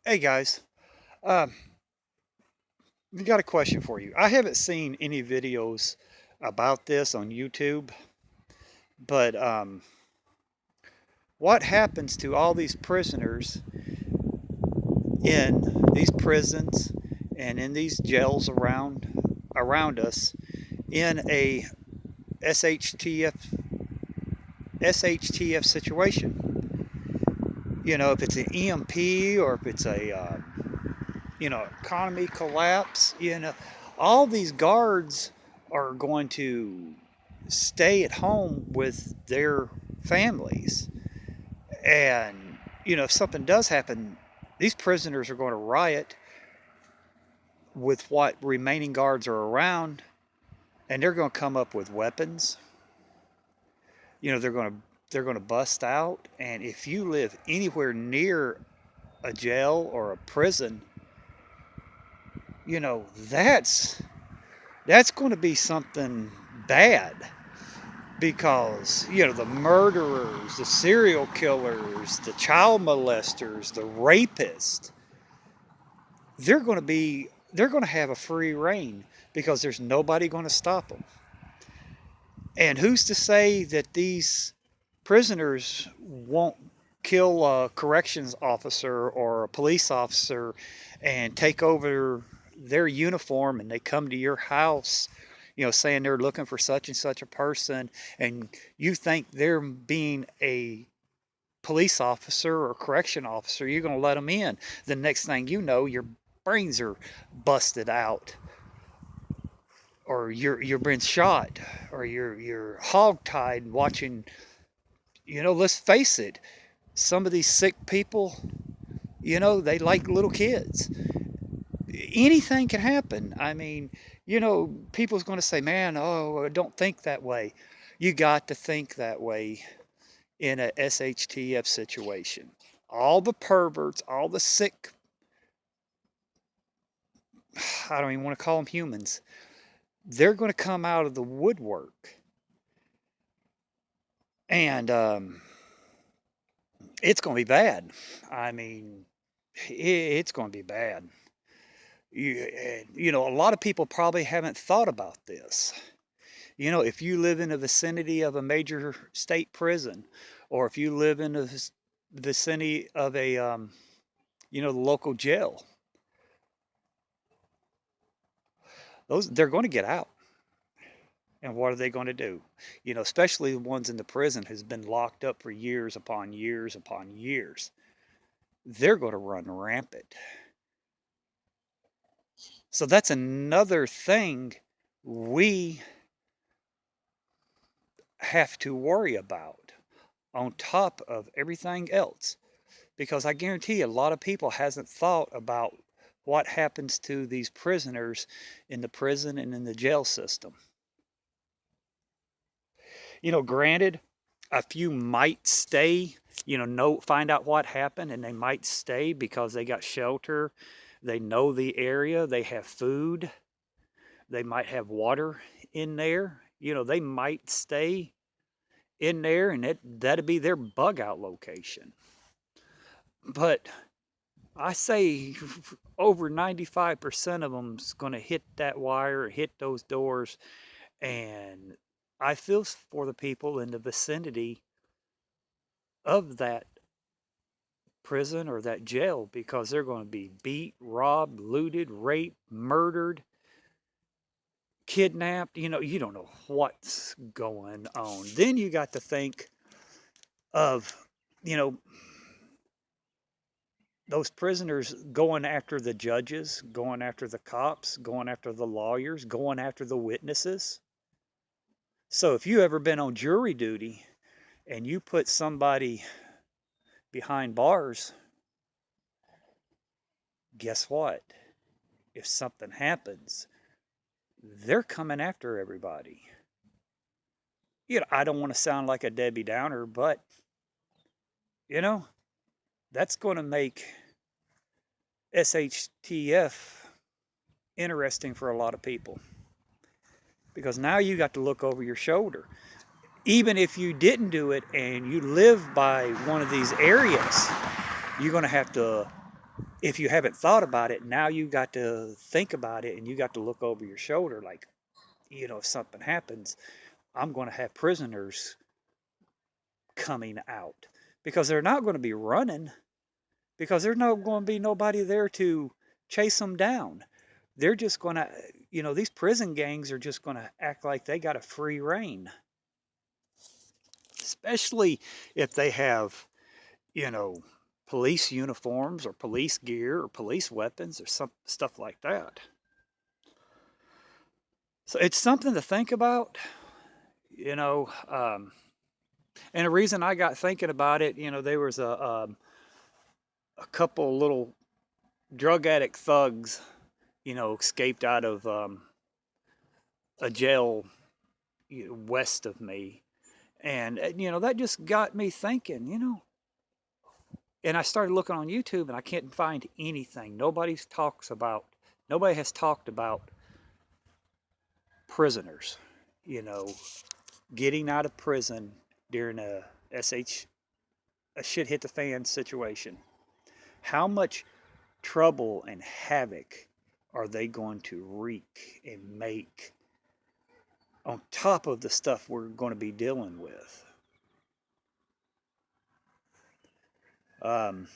Hey guys, um, we got a question for you. I haven't seen any videos about this on YouTube, but what happens to all these prisoners in these prisons and in these jails around us in a SHTF SHTF situation? You know, if it's an EMP or if it's a economy collapse, all these guards are going to stay at home with their families. And, if something does happen, these prisoners are going to riot with what remaining guards are around, and they're going to come up with weapons. They're going to bust out, and if you live anywhere near a jail or a prison, that's going to be something bad, because the murderers, the serial killers, the child molesters, the rapists, they're going to have a free reign because there's nobody going to stop them. And who's to say that these prisoners won't kill a corrections officer or a police officer and take over their uniform, and they come to your house, saying they're looking for such and such a person, and you think they're being a police officer or correction officer, you're going to let them in. The next thing you know, your brains are busted out, or you're being shot, or you're hogtied watching. Let's face it, some of these sick people, they like little kids. Anything can happen. I mean, people's going to say, man, oh, don't think that way. You got to think that way in a SHTF situation. All the perverts, all the sick, I don't even want to call them humans, they're going to come out of the woodwork. And it's going to be bad. I mean, it's going to be bad. A lot of people probably haven't thought about this. If you live in the vicinity of a major state prison, or if you live in the vicinity of the local jail, they're going to get out. And what are they going to do? Especially the ones in the prison who's been locked up for years upon years upon years. They're going to run rampant. So that's another thing we have to worry about on top of everything else, because I guarantee a lot of people hasn't thought about what happens to these prisoners in the prison and in the jail system. Granted, a few might stay, find out what happened, and they might stay because they got shelter, they know the area, they have food, they might have water in there. They might stay in there, and that'd be their bug out location. But I say over 95% of them's going to hit that wire, hit those doors, and I feel for the people in the vicinity of that prison or that jail, because they're going to be beat, robbed, looted, raped, murdered, kidnapped. You don't know what's going on. Then you got to think of, those prisoners going after the judges, going after the cops, going after the lawyers, going after the witnesses. So if you ever been on jury duty and you put somebody behind bars, guess what? If something happens, they're coming after everybody. I don't want to sound like a Debbie Downer, but that's going to make SHTF interesting for a lot of people, because now you got to look over your shoulder. Even if you didn't do it and you live by one of these areas, you're going to have to if you haven't thought about it, now you got to think about it and you got to look over your shoulder like, if something happens, I'm going to have prisoners coming out because they're not going to be running because there's not going to be nobody there to chase them down. They're just going to, these prison gangs are just going to act like they got a free reign, especially if they have, you know, police uniforms or police gear or police weapons or some stuff like that. So it's something to think about, you know. And the reason I got thinking about it, there was a couple little drug addict thugs, escaped out of a jail west of me. And, that just got me thinking, and I started looking on YouTube and I can't find anything. Nobody has talked about prisoners, you know, getting out of prison during a shit hit the fan situation. How much trouble and havoc are they going to wreak and make on top of the stuff we're going to be dealing with? Um,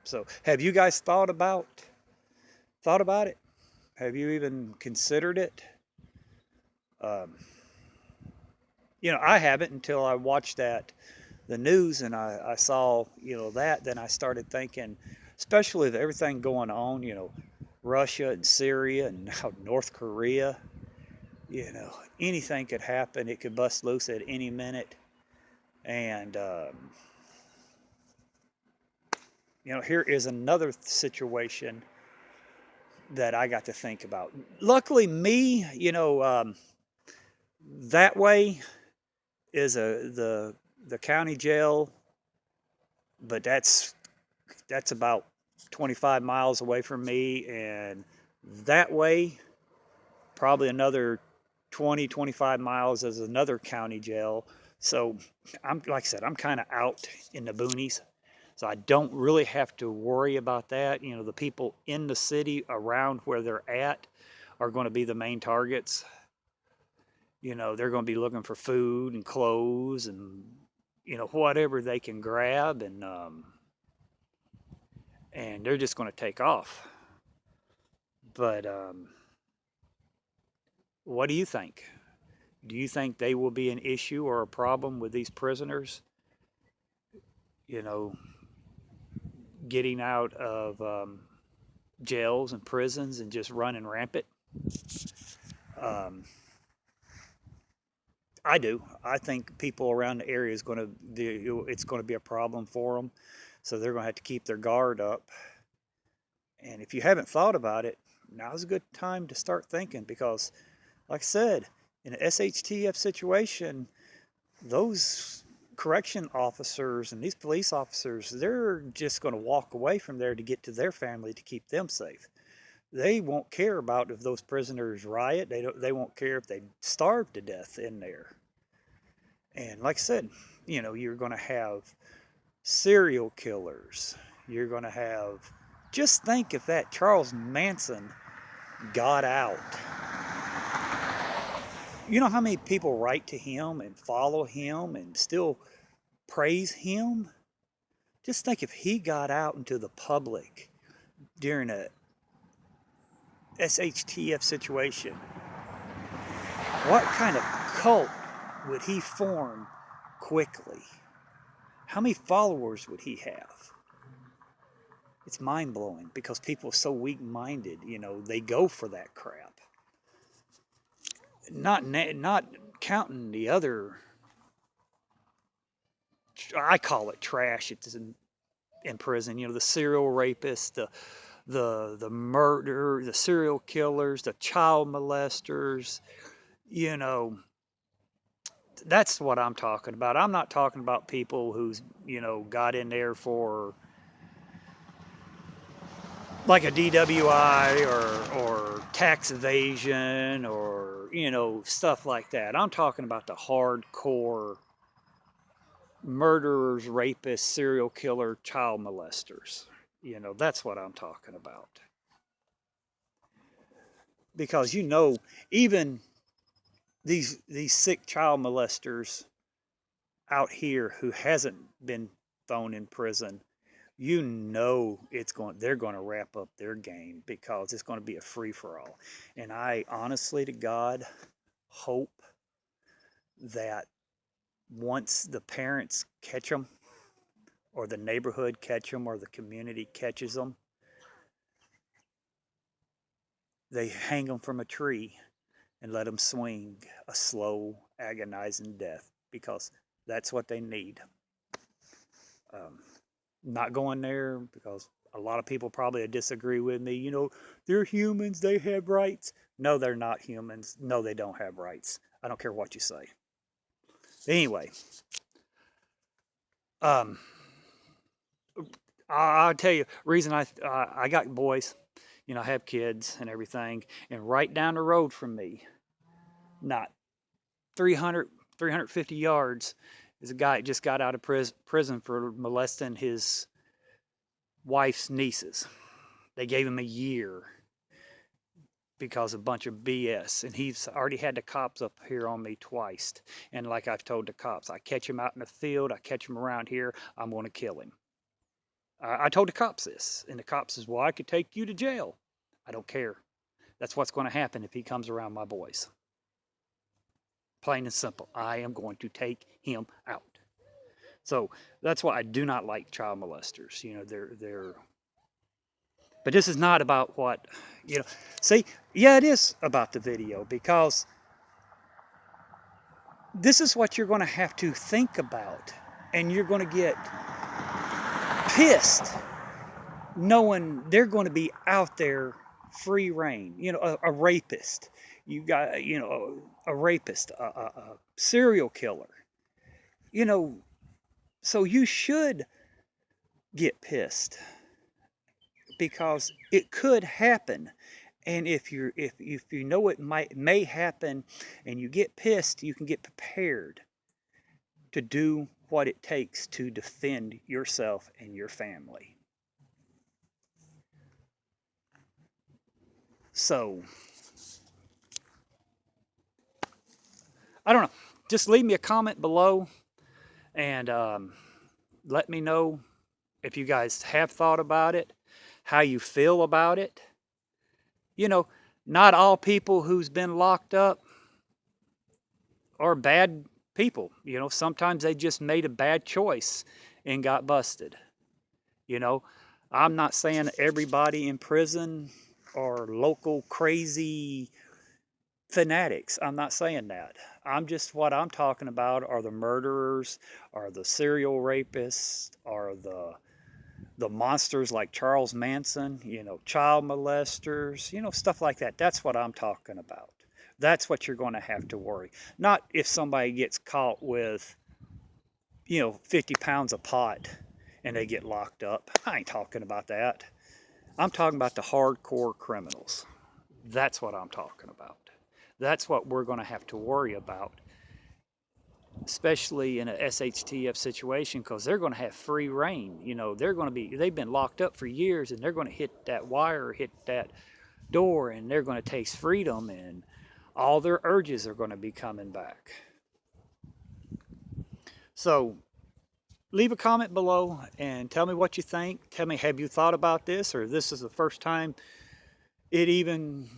so, have you guys thought about it? Have you even considered it? Um, I haven't until I watched the news and I saw that. Then I started thinking, especially with everything going on, Russia and Syria and now North Korea. Anything could happen. It could bust loose at any minute. And here is another situation that I got to think about. Luckily, me, that way is the county jail, but that's about 25 miles away from me, and that way probably another 20-25 miles is another county jail. So I'm, like I said, I'm kind of out in the boonies, so I don't really have to worry about that. The people in the city around where they're at are going to be the main targets. They're going to be looking for food and clothes and whatever they can grab, and they're just going to take off. But what do you think? Do you think they will be an issue or a problem with these prisoners, you know, getting out of jails and prisons and just running rampant? Um, I do. I think people around the area it's going to be a problem for them. So they're going to have to keep their guard up. And if you haven't thought about it, now's a good time to start thinking because, like I said, in an SHTF situation, those correction officers and these police officers, they're just going to walk away from there to get to their family to keep them safe. They won't care about if those prisoners riot. They won't care if they starve to death in there. And like I said, you're going to have serial killers. You're going to have, just think if that Charles Manson got out. You know how many people write to him and follow him and still praise him? Just think if he got out into the public during a SHTF situation, what kind of cult would he form quickly? How many followers would he have? It's mind-blowing because people are so weak-minded, they go for that crap. Not counting the other, I call it trash. It's in prison. The serial rapists, the murder, the serial killers, the child molesters. That's what I'm talking about. I'm not talking about people who's got in there for like a DWI or tax evasion or stuff like that. I'm talking about the hardcore murderers, rapists, serial killer, child molesters. You know, that's what I'm talking about. Because you know, even these sick child molesters out here who hasn't been thrown in prison, you know they're going to wrap up their game because it's going to be a free for all. And I honestly to God hope that once the parents catch them or the neighborhood catch them or the community catches them, they hang them from a tree and let them swing a slow, agonizing death because that's what they need. Um, Not going there because a lot of people probably disagree with me. You know, they're humans, they have rights. No, they're not humans. No, they don't have rights. I don't care what you say. Anyway, um, I'll tell you, reason I got boys, you know, I have kids and everything, and right down the road from me, not 300, 350 yards, is a guy that just got out of prison for molesting his wife's nieces. They gave him a year because of a bunch of BS. And he's already had the cops up here on me twice. And like I've told the cops, I catch him out in the field, I catch him around here, I'm going to kill him. I told the cops this. And the cops says, well, I could take you to jail. I don't care. That's what's going to happen if he comes around my boys. Plain and simple. I am going to take him out. So that's why I do not like child molesters. You know, they're but this is not about what, you know, see, yeah, it is about the video because this is what you're going to have to think about. And you're going to get pissed knowing they're going to be out there free reign. You know, a rapist. You got, you know, a rapist, a serial killer. You know, so you should get pissed because it could happen. And if you know it may happen and you get pissed, you can get prepared to do what it takes to defend yourself and your family. So I don't know. Just leave me a comment below and let me know if you guys have thought about it, how you feel about it. You know, not all people who's been locked up are bad people. You know, sometimes they just made a bad choice and got busted. You know, I'm not saying everybody in prison are local crazy fanatics. I'm not saying that. What I'm talking about are the murderers, are the serial rapists, are the monsters like Charles Manson, you know, child molesters, you know, stuff like that. That's what I'm talking about. That's what you're going to have to worry. Not if somebody gets caught with, you know, 50 pounds of pot and they get locked up. I ain't talking about that. I'm talking about the hardcore criminals. That's what I'm talking about. That's what we're going to have to worry about, especially in a SHTF situation, because they're going to have free reign. You know, they've been locked up for years and they're going to hit that wire, hit that door, and they're going to taste freedom and all their urges are going to be coming back. So leave a comment below and tell me what you think. Tell me, have you thought about this, or this is the first time it even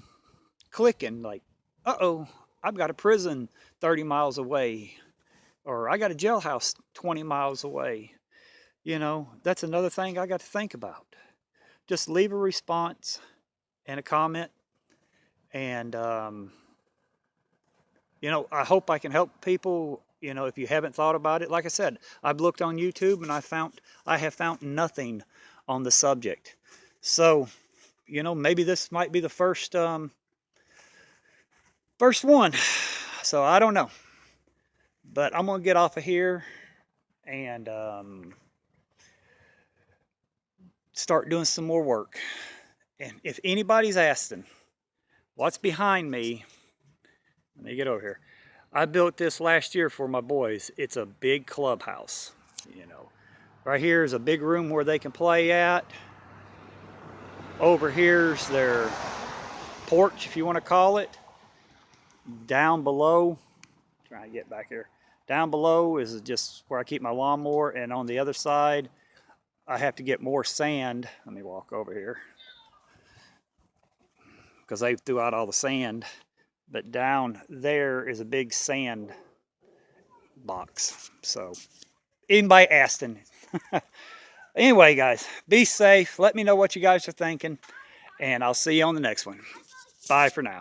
clicking like, uh-oh, I've got a prison 30 miles away, or I got a jailhouse 20 miles away. You know, that's another thing I got to think about. Just leave a response and a comment. And, you know, I hope I can help people. You know, if you haven't thought about it, like I said, I've looked on YouTube and I have found nothing on the subject. So, you know, maybe this might be the first one. So I don't know. But I'm going to get off of here and start doing some more work. And if anybody's asking what's behind me, let me get over here. I built this last year for my boys. It's a big clubhouse, you know. Right here is a big room where they can play at. Over here's their porch, if you want to call it. Down below, trying to get back here. Down below is just where I keep my lawnmower, and on the other side, I have to get more sand. Let me walk over here because they threw out all the sand. But down there is a big sand box. So anybody asking. Anyway, guys, be safe. Let me know what you guys are thinking, and I'll see you on the next one. Bye for now.